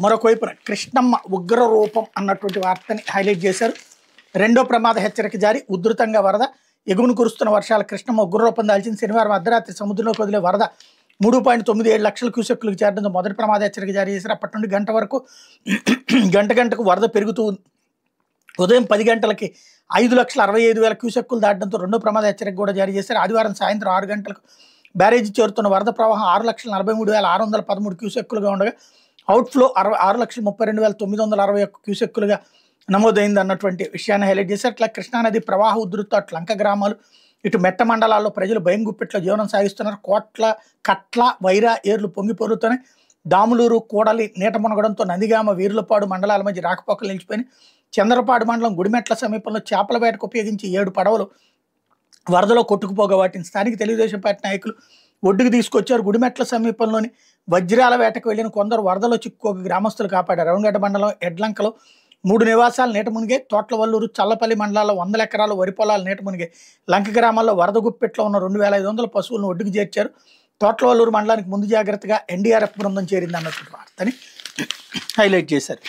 మరొక వైపున కృష్ణమ్మ ఉగ్ర రూపం అన్నటువంటి వార్తని హైలైట్ చేశారు. రెండో ప్రమాద హెచ్చరిక జారీ, ఉధృతంగా వరద, ఎగువను కురుస్తున్న వర్షాలు కృష్ణమ్మ ఉగ్రరూపం దాల్చింది. శనివారం అర్ధరాత్రి సముద్రంలోకి వదిలే వరద 3.97 లక్షల క్యూసెక్కులకు చేరడంతో మొదటి ప్రమాద హెచ్చరిక జారీ చేశారు. అప్పటి నుండి గంట వరకు గంటకు వరద పెరుగుతూ ఉంది. ఉదయం 10 గంటలకి 5,65,000 క్యూసెక్కులు దాటడంతో రెండో ప్రమాద హెచ్చరిక కూడా జారీ చేశారు. ఆదివారం సాయంత్రం 6 గంటలకు బ్యారేజీ చేరుతున్న వరద ప్రవాహం 6,43,613 క్యూసెక్కులుగా ఉండగా అవుట్ఫ్లో 6,32,961 క్యూసెక్కులుగా నమోదైంది అన్నటువంటి విషయాన్ని హైలైట్ చేశారు. అట్లా కృష్ణానది ప్రవాహ ఉధృతితో అటు లంక గ్రామాలు, ఇటు మెట్ట మండలాల్లో ప్రజలు భయం గుప్పిట్లో జీవనం సాగిస్తున్నారు. కట్ల వైరా ఏర్లు పొంగి పొరుతున్నాయి. దాములూరు, కూడలి నీట మునగడంతో నందిగామ, వీరులపాడు మండలాల మధ్య రాకపోకలు నిలిచిపోయినాయి. చంద్రపాడు మండలం గుడిమెట్ల సమీపంలో చేపల వేటకు ఉపయోగించి 7 పడవలు వరదలో కొట్టుకుపోగా వాటిని స్థానిక తెలుగుదేశం పార్టీ నాయకులు ఒడ్డుకు తీసుకొచ్చారు. గుడిమెట్ల సమీపంలోని వజ్రాల వేటకు వెళ్లిన కొందరు వరదలో చిక్కుకోక గ్రామస్తులు కాపాడారు. రౌంగడ్డ మండలం ఎడ్లంకలో 3 నివాసాలు నీట మునిగే, తోట్లవల్లూరు, చల్లపల్లి మండలాల్లో 100 ఎకరాలు వరి పొలాలు నీట మునిగే. లంక గ్రామాల్లో వరద గుప్పెట్లో ఉన్న 2,500 పశువులను ఒడ్డుకు చేర్చారు. తోట్లవల్లూరు మండలానికి ముందు జాగ్రత్తగా ఎన్డీఆర్ఎఫ్ బృందం చేరింది అన్నటువంటి వార్తని హైలైట్ చేశారు.